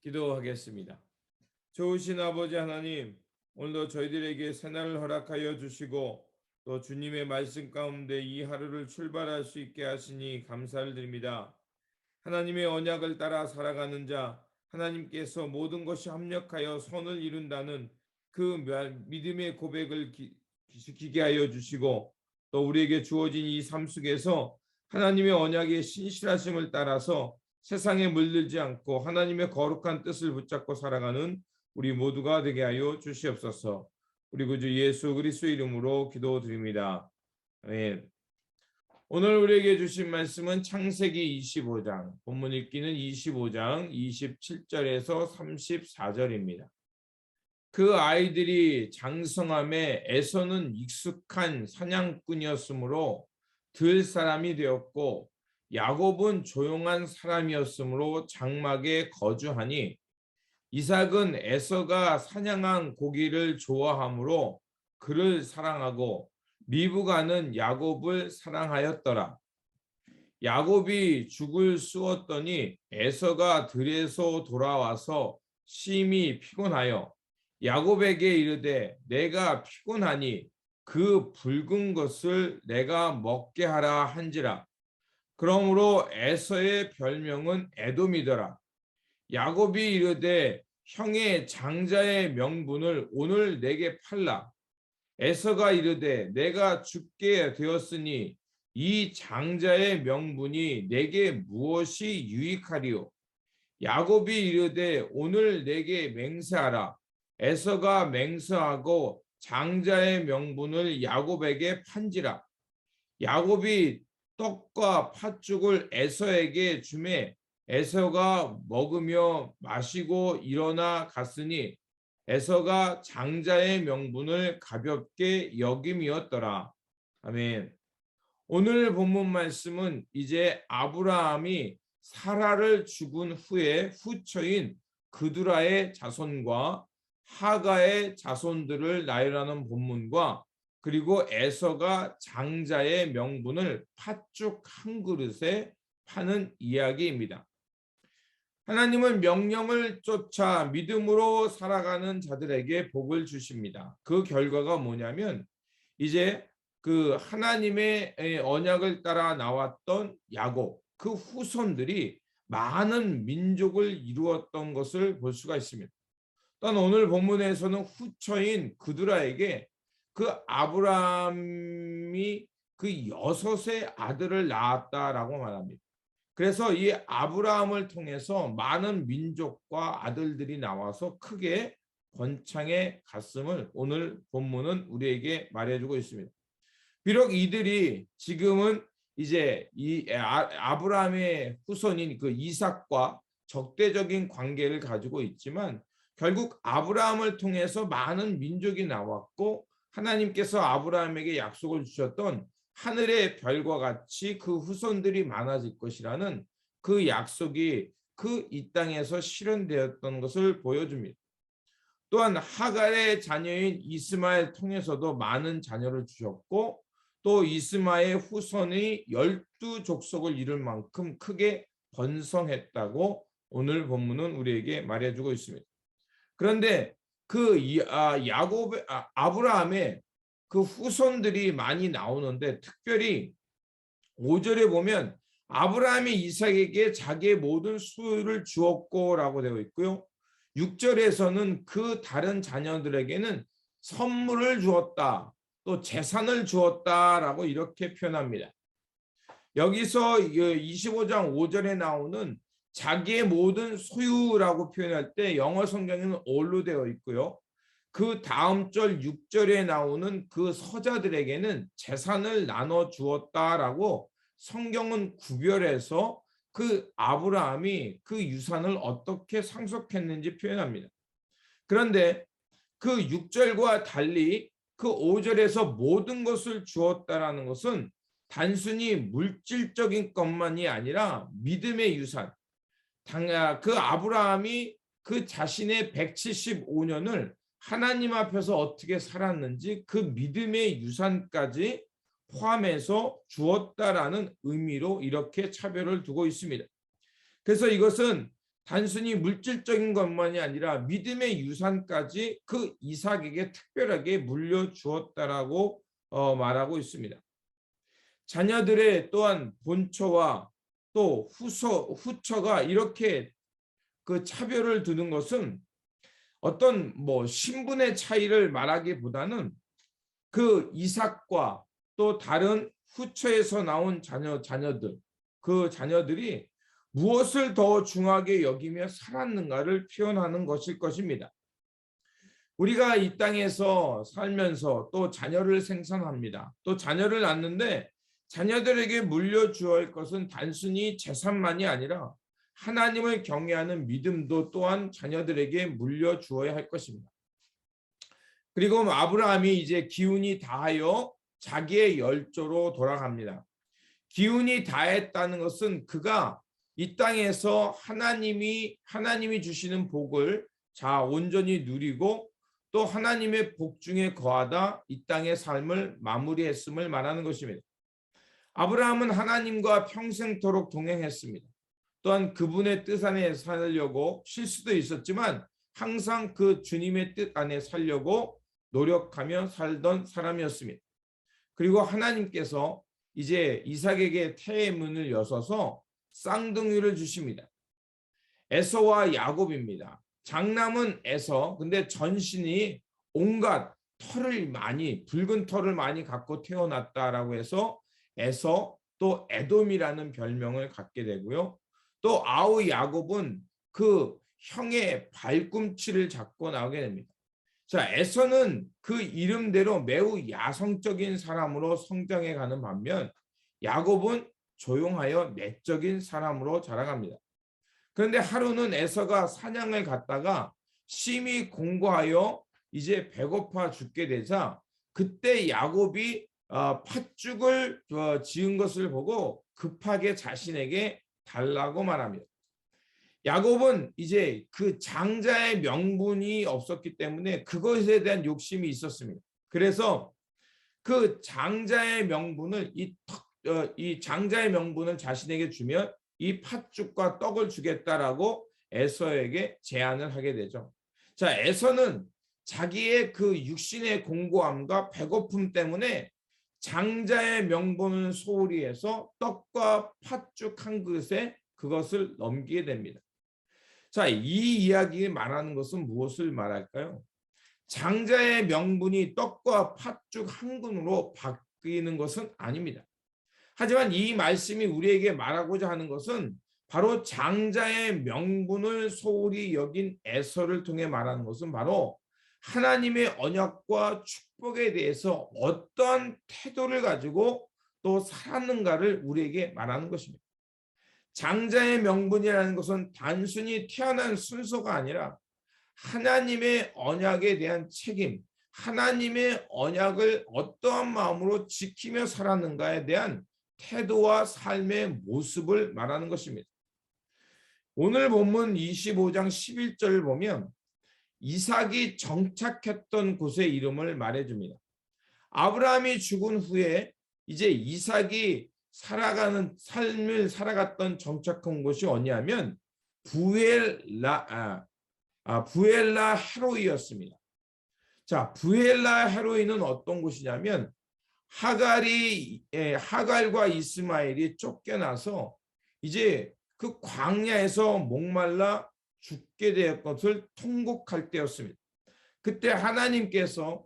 기도하겠습니다. 좋으신 아버지 하나님, 오늘도 저희들에게 새날을 허락하여 주시고 또 주님의 말씀 가운데 이 하루를 출발할 수 있게 하시니 감사를 드립니다. 하나님의 언약을 따라 살아가는 자, 하나님께서 모든 것이 합력하여 선을 이룬다는 그 믿음의 고백을 지키게 하여 주시고 또 우리에게 주어진 이 삶 속에서 하나님의 언약의 신실하심을 따라서 세상에 물들지 않고 하나님의 거룩한 뜻을 붙잡고 살아가는 우리 모두가 되게 하여 주시옵소서. 우리 구주 예수 그리스도 이름으로 기도드립니다. 아멘. 오늘 우리에게 주신 말씀은 창세기 25장, 본문 읽기는 25장 27절에서 34절입니다. 그 아이들이 장성함에 에서는 익숙한 사냥꾼이었으므로 들 사람이 되었고 야곱은 조용한 사람이었으므로 장막에 거주하니 이삭은 에서가 사냥한 고기를 좋아하므로 그를 사랑하고 리브가는 야곱을 사랑하였더라. 야곱이 죽을 쑤었더니 에서가 들에서 돌아와서 심히 피곤하여 야곱에게 이르되 내가 피곤하니 그 붉은 것을 내가 먹게 하라 한지라. 그러므로 에서의 별명은 에돔이더라. 야곱이 이르되 형의 장자의 명분을 오늘 내게 팔라. 에서가 이르되 내가 죽게 되었으니 이 장자의 명분이 내게 무엇이 유익하리요. 야곱이 이르되 오늘 내게 맹세하라. 에서가 맹세하고 장자의 명분을 야곱에게 판지라. 야곱이 떡과 팥죽을 에서에게 주매 에서가 먹으며 마시고 일어나 갔으니 에서가 장자의 명분을 가볍게 여김이었더라. 아멘. 오늘 본문 말씀은 이제 아브라함이 사라를 죽은 후에 후처인 그두라의 자손과 하가의 자손들을 나열하는 본문과 그리고 에서가 장자의 명분을 팥죽 한 그릇에 파는 이야기입니다. 하나님은 명령을 쫓아 믿음으로 살아가는 자들에게 복을 주십니다. 그 결과가 뭐냐면 이제 그 하나님의 언약을 따라 나왔던 야곱, 그 후손들이 많은 민족을 이루었던 것을 볼 수가 있습니다. 또한 오늘 본문에서는 후처인 그두라에게 그 아브라함이 그 6의 아들을 낳았다라고 말합니다. 그래서 이 아브라함을 통해서 많은 민족과 아들들이 나와서 크게 번창해 갔음을 오늘 본문은 우리에게 말해주고 있습니다. 비록 이들이 지금은 이제 이 아브라함의 후손인 그 이삭과 적대적인 관계를 가지고 있지만 결국 아브라함을 통해서 많은 민족이 나왔고 하나님께서 아브라함에게 약속을 주셨던 하늘의 별과 같이 그 후손들이 많아질 것이라는 그 약속이 그 이 땅에서 실현되었던 것을 보여줍니다. 또한 하갈의 자녀인 이스마엘 통해서도 많은 자녀를 주셨고 또 이스마엘 후손이 12족속을 이룰 만큼 크게 번성했다고 오늘 본문은 우리에게 말해주고 있습니다. 그런데 그 아브라함의 그 후손들이 많이 나오는데 특별히 5절에 보면 아브라함이 이삭에게 자기의 모든 소유를 주었고라고 되어 있고요. 6절에서는 그 다른 자녀들에게는 선물을 주었다, 또 재산을 주었다라고 이렇게 표현합니다. 여기서 25장 5절에 나오는 자기의 모든 소유라고 표현할 때 영어 성경에는 all로 되어 있고요. 그 다음 절 6절에 나오는 그 서자들에게는 재산을 나눠 주었다라고 성경은 구별해서 그 아브라함이 그 유산을 어떻게 상속했는지 표현합니다. 그런데 그 6절과 달리 그 5절에서 모든 것을 주었다라는 것은 단순히 물질적인 것만이 아니라 믿음의 유산. 그 아브라함이 그 자신의 175년을 하나님 앞에서 어떻게 살았는지 그 믿음의 유산까지 포함해서 주었다라는 의미로 이렇게 차별을 두고 있습니다. 그래서 이것은 단순히 물질적인 것만이 아니라 믿음의 유산까지 그 이삭에게 특별하게 물려주었다라고 말하고 있습니다. 자녀들의 또한 본처와 또 후처가 이렇게 그 차별을 두는 것은 어떤 신분의 차이를 말하기보다는 그 이삭과 또 다른 후처에서 나온 자녀들, 그 자녀들이 무엇을 더 중하게 여기며 살았는가를 표현하는 것일 것입니다. 우리가 이 땅에서 살면서 또 자녀를 생산합니다. 또 자녀를 낳는데 자녀들에게 물려주어야 할 것은 단순히 재산만이 아니라 하나님을 경외하는 믿음도 또한 자녀들에게 물려주어야 할 것입니다. 그리고 아브라함이 이제 기운이 다하여 자기의 열조로 돌아갑니다. 기운이 다했다는 것은 그가 이 땅에서 하나님이 주시는 복을 온전히 누리고 또 하나님의 복 중에 거하다 이 땅의 삶을 마무리했음을 말하는 것입니다. 아브라함은 하나님과 평생토록 동행했습니다. 또한 그분의 뜻 안에 살려고 실수도 있었지만 항상 그 주님의 뜻 안에 살려고 노력하며 살던 사람이었습니다. 그리고 하나님께서 이제 이삭에게 태의 문을 여셔서 쌍둥이를 주십니다. 에서와 야곱입니다. 장남은 에서, 근데 전신이 온갖 붉은 털을 많이 갖고 태어났다라고 해서 에서 또 에돔이라는 별명을 갖게 되고요. 또 아우 야곱은 그 형의 발꿈치를 잡고 나오게 됩니다. 자, 에서는 그 이름대로 매우 야성적인 사람으로 성장해 가는 반면 야곱은 조용하여 내적인 사람으로 자라갑니다. 그런데 하루는 에서가 사냥을 갔다가 심히 공고하여 이제 배고파 죽게 되자 그때 야곱이 팥죽을 지은 것을 보고 급하게 자신에게 달라고 말합니다. 야곱은 이제 그 장자의 명분이 없었기 때문에 그것에 대한 욕심이 있었습니다. 그래서 그 장자의 명분을 이 장자의 명분을 자신에게 주면 이 팥죽과 떡을 주겠다라고 에서에게 제안을 하게 되죠. 자, 에서는 자기의 그 육신의 공고함과 배고픔 때문에 장자의 명분을 소홀히 해서 떡과 팥죽 한 그릇에 그것을 넘기게 됩니다. 자, 이 이야기 말하는 것은 무엇을 말할까요? 장자의 명분이 떡과 팥죽 한 근으로 바뀌는 것은 아닙니다. 하지만 이 말씀이 우리에게 말하고자 하는 것은 바로 장자의 명분을 소홀히 여긴 에서를 통해 말하는 것은 바로 하나님의 언약과 축복에 대해서 어떠한 태도를 가지고 또 살았는가를 우리에게 말하는 것입니다. 장자의 명분이라는 것은 단순히 태어난 순서가 아니라 하나님의 언약에 대한 책임, 하나님의 언약을 어떠한 마음으로 지키며 살았는가에 대한 태도와 삶의 모습을 말하는 것입니다. 오늘 본문 25장 11절을 보면 이삭이 정착했던 곳의 이름을 말해줍니다. 아브라함이 죽은 후에 이제 이삭이 살아가는 삶을 살아갔던 정착한 곳이 어디냐면 부엘라 헤로이였습니다. 자, 부엘라 헤로이는 어떤 곳이냐면 하갈과 이스마엘이 쫓겨나서 이제 그 광야에서 목말라 죽게 되었 것을 통곡할 때였습니다. 그때 하나님께서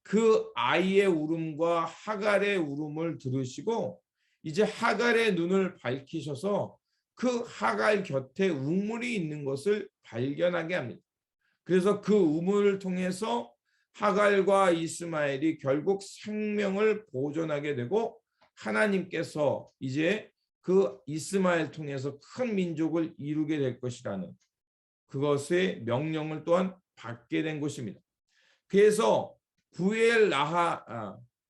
그 아이의 울음과 하갈의 울음을 들으시고 이제 하갈의 눈을 밝히셔서 그 하갈 곁에 우물이 있는 것을 발견하게 합니다. 그래서 그 우물을 통해서 하갈과 이스마엘이 결국 생명을 보존하게 되고 하나님께서 이제 그 이스마엘 통해서 큰 민족을 이루게 될 것이라는 그것의 명령을 또한 받게 된 것입니다. 그래서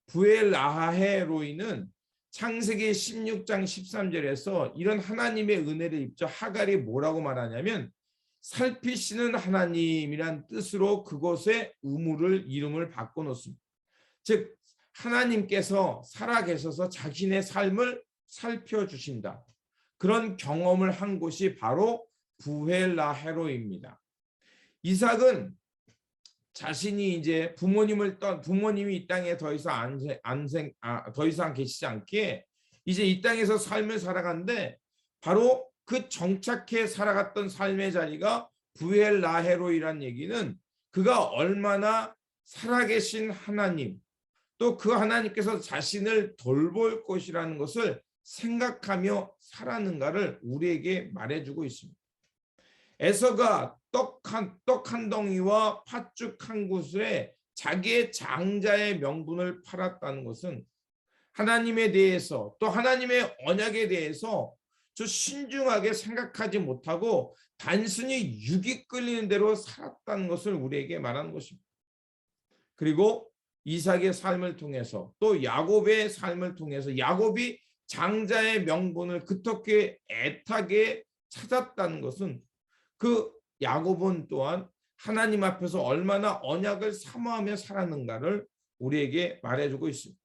부엘라하헤로이는 창세기 16장 13절에서 이런 하나님의 은혜를 입자 하갈이 뭐라고 말하냐면 살피시는 하나님이란 뜻으로 그곳에 이름을 바꿔놓습니다. 즉 하나님께서 살아계셔서 자신의 삶을 살펴주신다. 그런 경험을 한 곳이 바로 부헬라헤로입니다. 이삭은 자신이 이제 부모님이 이 땅에 더 이상 계시지 않기에 이제 이 땅에서 삶을 살아가는데 바로 그 정착해 살아갔던 삶의 자리가 부엘라헤로이란 얘기는 그가 얼마나 살아계신 하나님 또 그 하나님께서 자신을 돌볼 것이라는 것을 생각하며 살았는가를 우리에게 말해주고 있습니다. 에서가 떡 한 덩이와 팥죽 한 구슬에 자기의 장자의 명분을 팔았다는 것은 하나님에 대해서 또 하나님의 언약에 대해서 저 신중하게 생각하지 못하고 단순히 육이 끌리는 대로 살았다는 것을 우리에게 말하는 것입니다. 그리고 이삭의 삶을 통해서 또 야곱의 삶을 통해서 야곱이 장자의 명분을 그토록 애타게 찾았다는 것은 그 야곱은 또한 하나님 앞에서 얼마나 언약을 사모하며 살았는가를 우리에게 말해주고 있습니다.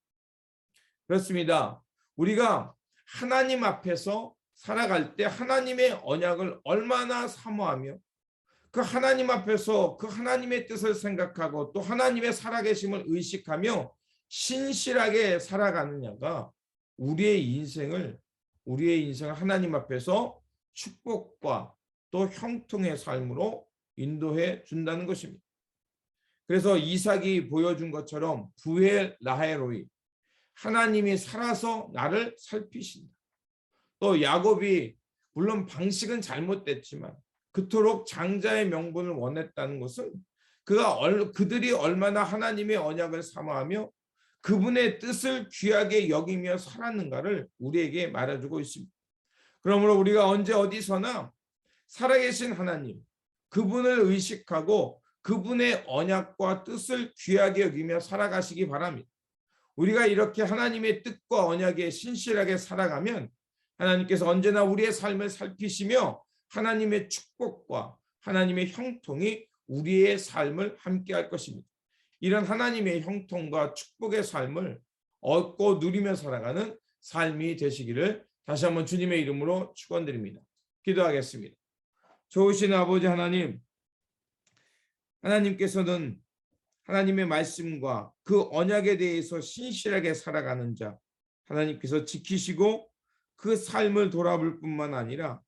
그렇습니다. 우리가 하나님 앞에서 살아갈 때 하나님의 언약을 얼마나 사모하며 그 하나님 앞에서 그 하나님의 뜻을 생각하고 또 하나님의 살아계심을 의식하며 신실하게 살아가느냐가 우리의 인생을 하나님 앞에서 축복과 또 형통의 삶으로 인도해 준다는 것입니다. 그래서 이삭이 보여준 것처럼 부엘라헤로이 하나님이 살아서 나를 살피신다. 또 야곱이 물론 방식은 잘못됐지만 그토록 장자의 명분을 원했다는 것은 그들이 얼마나 하나님의 언약을 사모하며 그분의 뜻을 귀하게 여기며 살았는가를 우리에게 말해주고 있습니다. 그러므로 우리가 언제 어디서나 살아계신 하나님, 그분을 의식하고 그분의 언약과 뜻을 귀하게 여기며 살아가시기 바랍니다. 우리가 이렇게 하나님의 뜻과 언약에 신실하게 살아가면 하나님께서 언제나 우리의 삶을 살피시며 하나님의 축복과 하나님의 형통이 우리의 삶을 함께할 것입니다. 이런 하나님의 형통과 축복의 삶을 얻고 누리며 살아가는 삶이 되시기를 다시 한번 주님의 이름으로 축원드립니다. 기도하겠습니다. 좋으신 아버지 하나님, 하나님께서는 하나님의 말씀과 그 언약에 대해서 신실하게 살아가는 자 하나님께서 지키시고 그 삶을 돌아볼 뿐만 아니라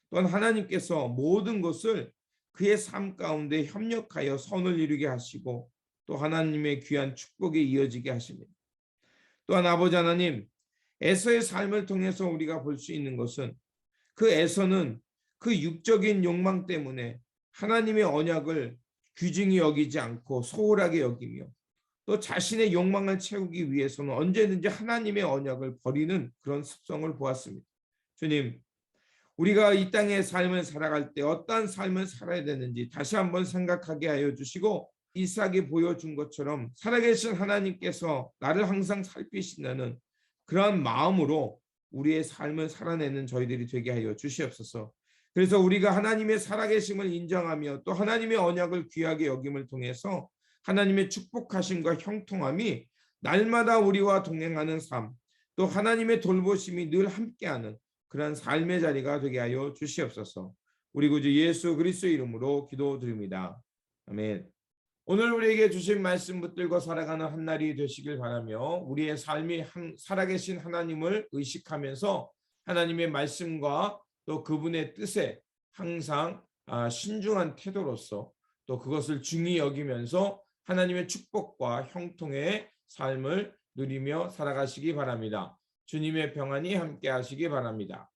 또한 하나님께서 모든 것을 그의 삶 가운데 협력하여 선을 이루게 하시고 또 하나님의 귀한 축복에 이어지게 하십니다. 또한 아버지 하나님, 에서의 삶을 통해서 우리가 볼 수 있는 것은 그 에서는 그 육적인 욕망 때문에 하나님의 언약을 귀중히 여기지 않고 소홀하게 여기며 또 자신의 욕망을 채우기 위해서는 언제든지 하나님의 언약을 버리는 그런 습성을 보았습니다. 주님, 우리가 이 땅의 삶을 살아갈 때 어떠한 삶을 살아야 되는지 다시 한번 생각하게 하여 주시고 이삭이 보여준 것처럼 살아계신 하나님께서 나를 항상 살피신다는 그러한 마음으로 우리의 삶을 살아내는 저희들이 되게 하여 주시옵소서. 그래서 우리가 하나님의 살아계심을 인정하며 또 하나님의 언약을 귀하게 여김을 통해서 하나님의 축복하심과 형통함이 날마다 우리와 동행하는 삶, 또 하나님의 돌보심이 늘 함께하는 그런 삶의 자리가 되게 하여 주시옵소서. 우리 구주 예수 그리스도의 이름으로 기도드립니다. 아멘. 오늘 우리에게 주신 말씀 붙들고 살아가는 한 날이 되시길 바라며 우리의 삶이 살아계신 하나님을 의식하면서 하나님의 말씀과 또 그분의 뜻에 항상 신중한 태도로서 또 그것을 중히 여기면서 하나님의 축복과 형통의 삶을 누리며 살아가시기 바랍니다. 주님의 평안이 함께 하시기 바랍니다.